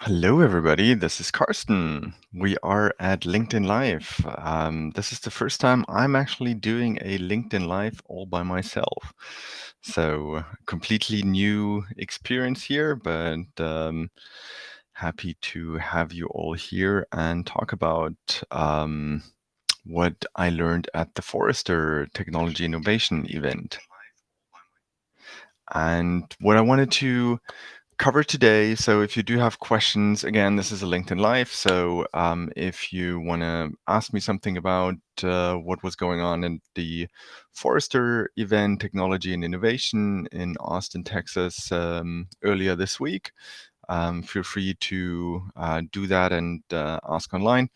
Hello, everybody. This is Karsten. We are at LinkedIn Live. This is the first time I'm actually doing a LinkedIn Live all by myself. So, completely new experience here, but happy to have you all here and talk about what I learned at the Forrester Technology Innovation event. And what I wanted to cover today. So if you do have questions, again, this is a LinkedIn Live. So if you want to ask me something about what was going on in the Forrester event, Technology and Innovation in Austin, Texas, earlier this week, feel free to do that and ask online.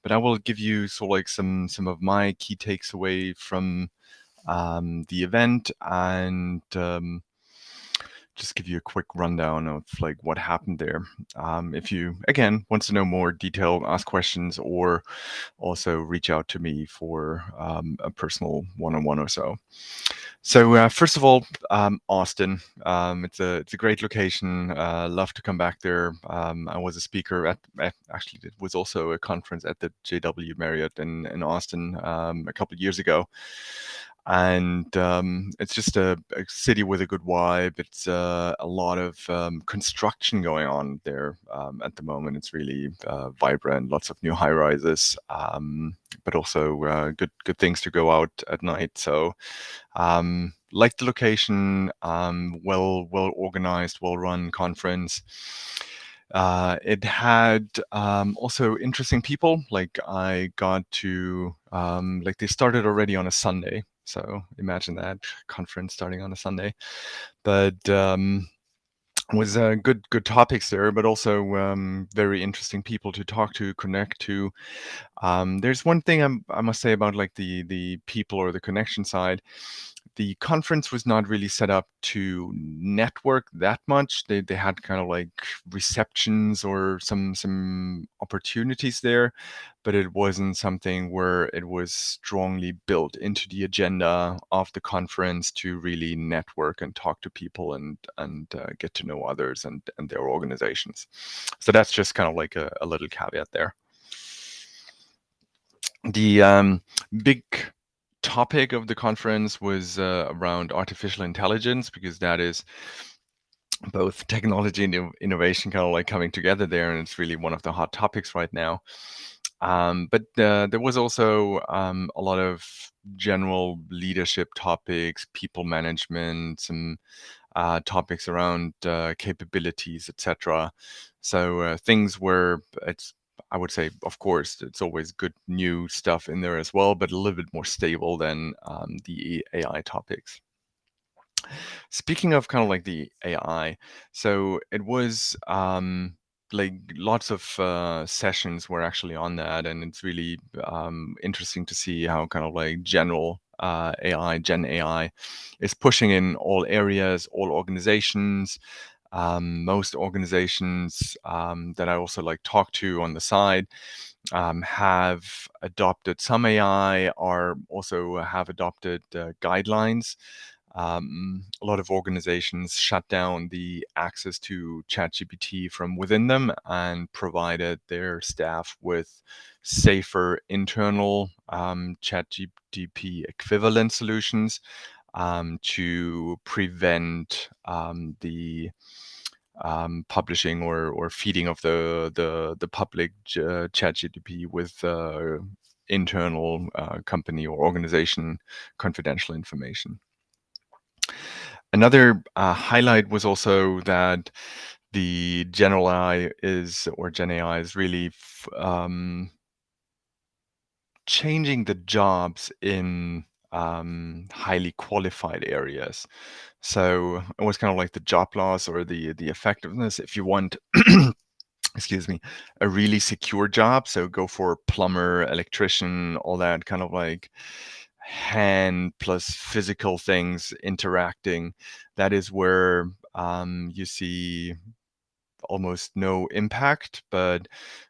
But I will give you sort of like some of my key takes away from the event and just give you a quick rundown of like what happened there. If you again wants to know more detail, ask questions, or also reach out to me for a personal one-on-one or so. So first of all, Austin. It's a great location. Love to come back there. I was a speaker at actually it was also a conference at the JW Marriott in Austin a couple of years ago. And it's just a city with a good vibe. It's a lot of construction going on there at the moment. It's really vibrant, lots of new high rises, but also good things to go out at night. So like the location, well organized, well run conference. It had also interesting people. Like I got to like they started already on a Sunday. So imagine that conference starting on a Sunday, but was good topics there, but also very interesting people to talk to, connect to. There's one thing I must say about like the people or the connection side. The conference was not really set up to network that much. They had kind of like receptions or some opportunities there, but it wasn't something where it was strongly built into the agenda of the conference to really network and talk to people and get to know others and their organizations. So that's just kind of like a little caveat there. The big topic of the conference was around artificial intelligence, because that is both technology and innovation kind of like coming together there, and it's really one of the hot topics right now. But there was also a lot of general leadership topics, people management, some topics around capabilities, etc. So things where it's, I would say, of course, it's always good new stuff in there as well, but a little bit more stable than the AI topics. Speaking of kind of like the AI, so it was like lots of sessions were actually on that, and it's really interesting to see how kind of like general AI, Gen AI, is pushing in all areas, all organizations. Most organizations that I also like talk to on the side have adopted some AI, or also have adopted guidelines. A lot of organizations shut down the access to ChatGPT from within them and provided their staff with safer internal ChatGPT equivalent solutions to prevent the publishing or feeding of the public ChatGPT with internal company or organization confidential information. Another highlight was also that the general AI is, or Gen AI is really changing the jobs in highly qualified areas. So it was kind of like the job loss or the effectiveness. If you want, excuse me, a really secure job, so go for plumber, electrician, all that kind of like hand plus physical things interacting. That is where you see almost no impact, but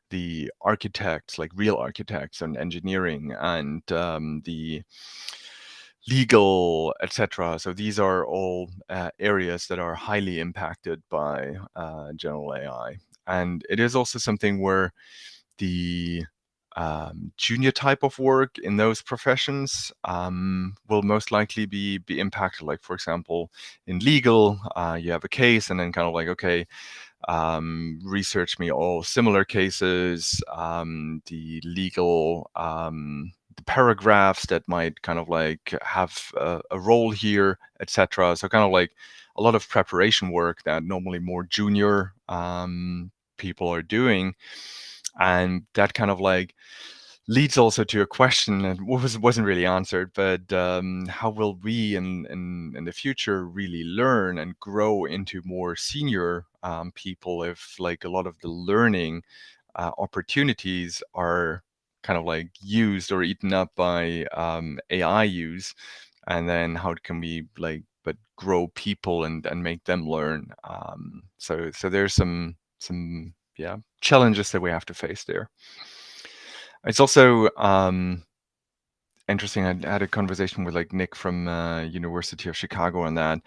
the architects, like real architects and engineering and the legal, etc. So these are all areas that are highly impacted by general AI. And it is also something where the junior type of work in those professions will most likely be impacted. Like, for example, in legal, you have a case and then kind of like, okay, research me all similar cases, the legal the paragraphs that might kind of like have a role here, etc. So kind of like a lot of preparation work that normally more junior people are doing, and that kind of like leads also to a question that wasn't really answered, but how will we in the future really learn and grow into more senior people if like a lot of the learning opportunities are kind of like used or eaten up by AI use, and then how can we like but grow people and make them learn? So there's some yeah challenges that we have to face there. It's also interesting. I had a conversation with like Nick from University of Chicago on that,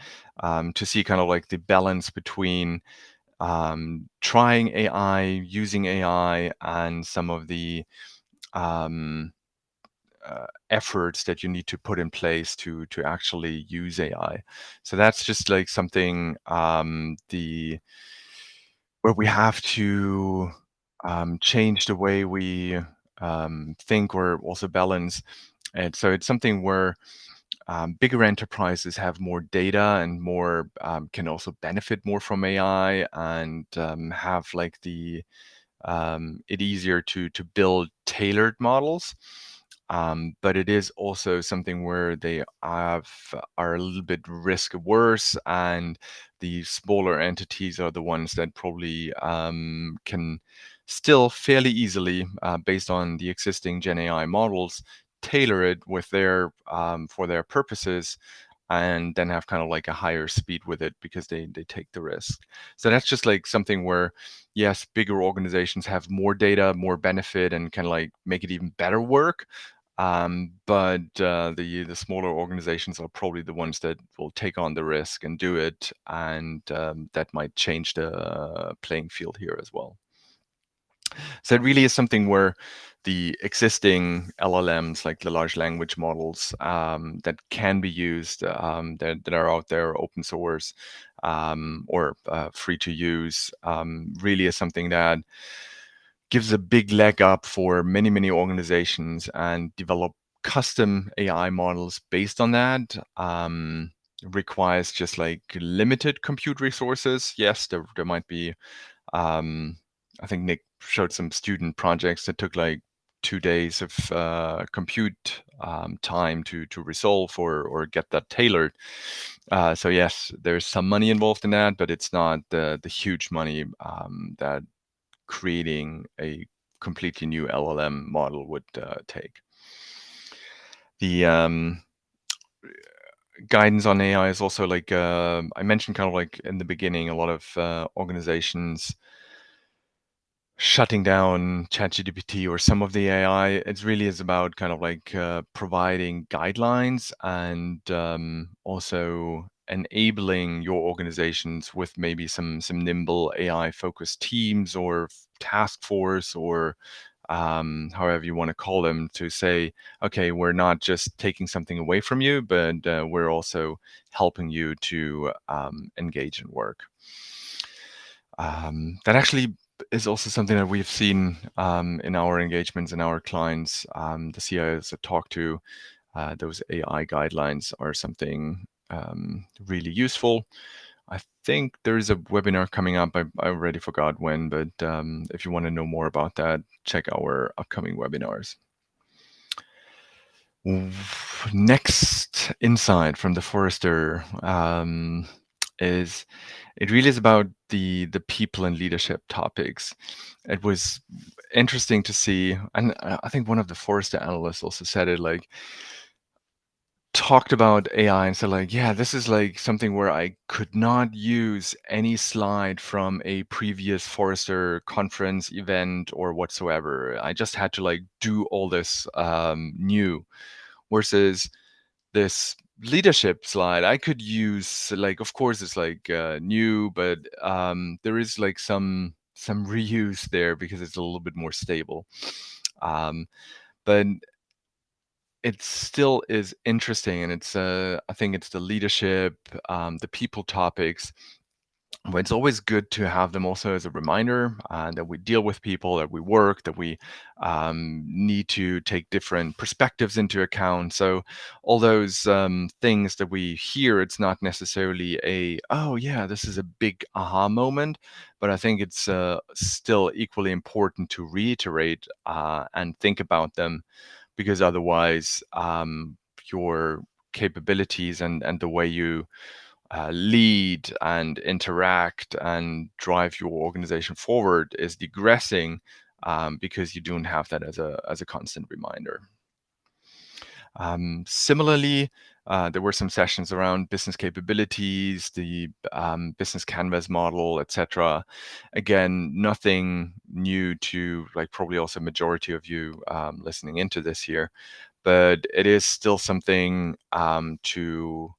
to see kind of like the balance between trying AI, using AI, and some of the um, efforts that you need to put in place to actually use AI. So that's just like something the where we have to change the way we think or also balance. And so it's something where bigger enterprises have more data and more can also benefit more from AI and have like the it easier to build tailored models. But it is also something where they are a little bit risk averse, and the smaller entities are the ones that probably can still fairly easily, based on the existing Gen AI models, tailor it with their for their purposes, and then have kind of like a higher speed with it because they take the risk. So that's just like something where, yes, bigger organizations have more data, more benefit, and can like make it even better work. But the smaller organizations are probably the ones that will take on the risk and do it, and that might change the playing field here as well. So it really is something where the existing LLMs, like the large language models, that can be used, that are out there, open source or free to use, really is something that gives a big leg up for many organizations and develop custom AI models based on that. Requires just like limited compute resources. Yes, there might be um, I think Nick showed some student projects that took like 2 days of compute time to resolve or get that tailored. So yes, there's some money involved in that, but it's not the huge money that creating a completely new LLM model would take. The guidance on AI is also like I mentioned kind of like in the beginning, a lot of organizations shutting down ChatGPT or some of the AI. It really is about kind of like providing guidelines and also enabling your organizations with maybe some nimble AI focused teams or task force or however you want to call them, to say, okay, we're not just taking something away from you, but we're also helping you to engage in work. That actually is also something that we've seen in our engagements and our clients. The CIOs that talk to those AI guidelines are something really useful. I think there is a webinar coming up. I already forgot when, but if you want to know more about that, check our upcoming webinars. Next insight from the Forrester is it really is about the people and leadership topics. It was interesting to see, and I think one of the Forrester analysts also said it, like talked about AI and said like, yeah, this is like something where I could not use any slide from a previous Forrester conference event or whatsoever. I just had to like do all this new, versus this leadership slide I could use, like, of course it's like new, but there is like some some reuse there because it's a little bit more stable. But it still is interesting, and it's I think it's the leadership, the people topics. But it's always good to have them also as a reminder that we deal with people, that we work, that we need to take different perspectives into account. So all those things that we hear, it's not necessarily oh yeah, this is a big aha moment, but I think it's still equally important to reiterate and think about them, because otherwise your capabilities and the way you lead and interact and drive your organization forward is digressing, because you don't have that as a constant reminder. Similarly, there were some sessions around business capabilities, the business canvas model, etc. Again, nothing new to like probably also majority of you listening into this here, but it is still something to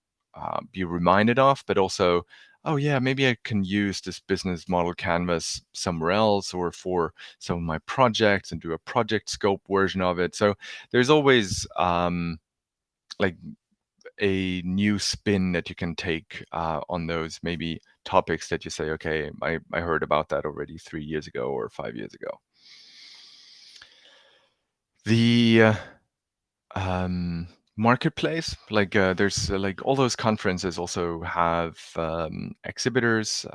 be reminded of, but also, oh yeah, maybe I can use this business model canvas somewhere else or for some of my projects and do a project scope version of it. So there's always like a new spin that you can take on those maybe topics that you say, okay, I heard about that already 3 years ago or 5 years ago. The marketplace, like there's like all those conferences also have exhibitors.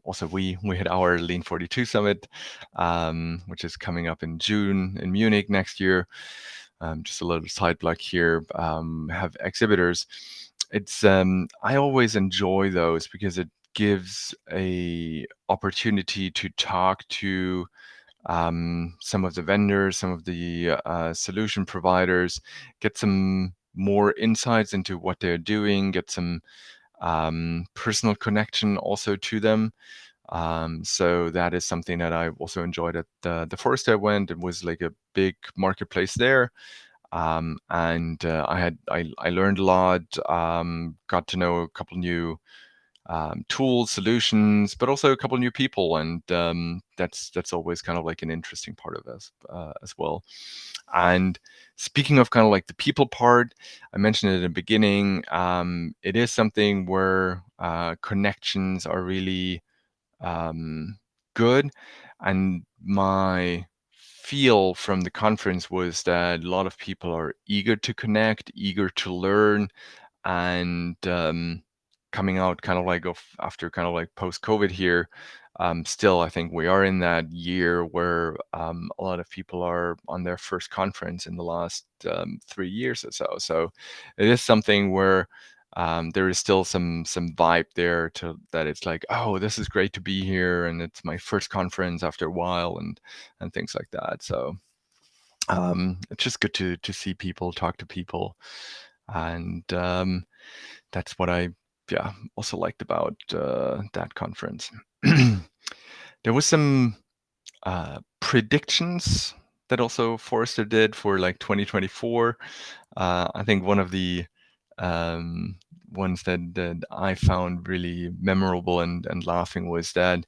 Also we had our Lean 42 summit, which is coming up in June in Munich next year. Just a little side block here, have exhibitors. It's I always enjoy those because it gives a opportunity to talk to some of the vendors, some of the solution providers, get some more insights into what they're doing, get some personal connection also to them. So that is something that I also enjoyed at the Forrester event. It was like a big marketplace there. And I learned a lot, got to know a couple new tools, solutions, but also a couple new people, and that's always kind of like an interesting part of us as well. And speaking of kind of like the people part, I mentioned it in the beginning. It is something where connections are really good, and my feel from the conference was that a lot of people are eager to connect, eager to learn, and coming out kind of like after kind of like post-COVID here, still I think we are in that year where a lot of people are on their first conference in the last 3 years or so. So it is something where there is still some vibe there to that. It's like, oh, this is great to be here, and it's my first conference after a while, and things like that. So it's just good to see people, talk to people, and that's what I also liked about that conference. There was some predictions that also Forrester did for like 2024. I think one of the ones that I found really memorable and laughing was that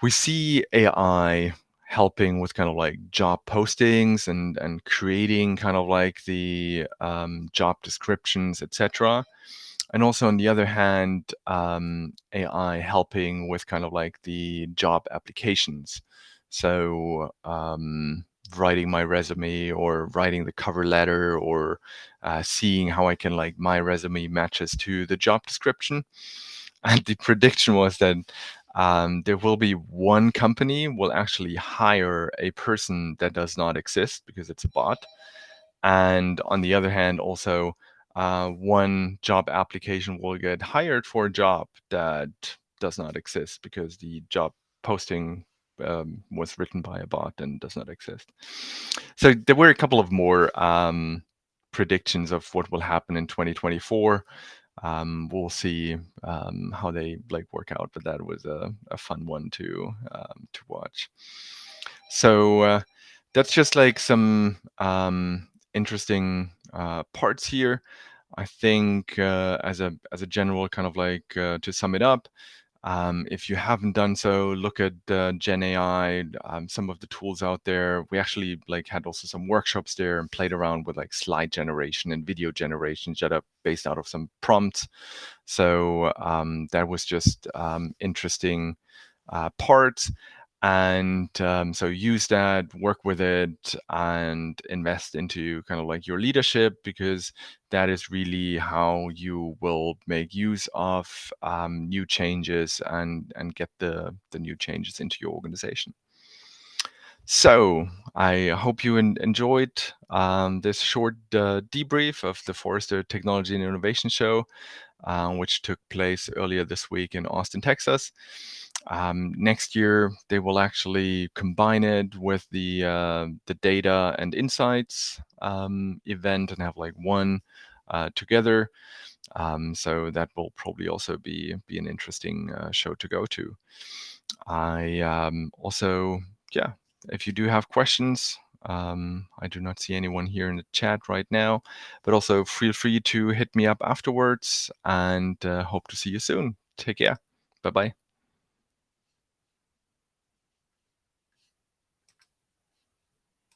we see AI helping with kind of like job postings and creating kind of like the job descriptions, etc. And also on the other hand, AI helping with kind of like the job applications. So writing my resume or writing the cover letter or seeing how I can like my resume matches to the job description. And the prediction was that there will be one company will actually hire a person that does not exist because it's a bot. And on the other hand, also one job application will get hired for a job that does not exist because the job posting was written by a bot and does not exist. So there were a couple of more predictions of what will happen in 2024. We'll see how they like work out, but that was a fun one to watch. So that's just like some interesting parts here. I think as a general kind of like to sum it up, If you haven't done so, look at Gen AI, some of the tools out there. We actually had also some workshops there and played around with slide generation and video generation that are based out of some prompts. So that was just interesting part. And so use that, work with it, and invest into kind of your leadership, because that is really how you will make use of new changes and get the new changes into your organization. So I hope you enjoyed this short debrief of the Forrester Technology and Innovation Show, which took place earlier this week in Austin, Texas. Next year, they will actually combine it with the data and insights event and have one together. So that will probably also be an interesting show to go to. I also, yeah, if you do have questions, I do not see anyone here in the chat right now, but also feel free to hit me up afterwards, and hope to see you soon. Take care. Bye-bye.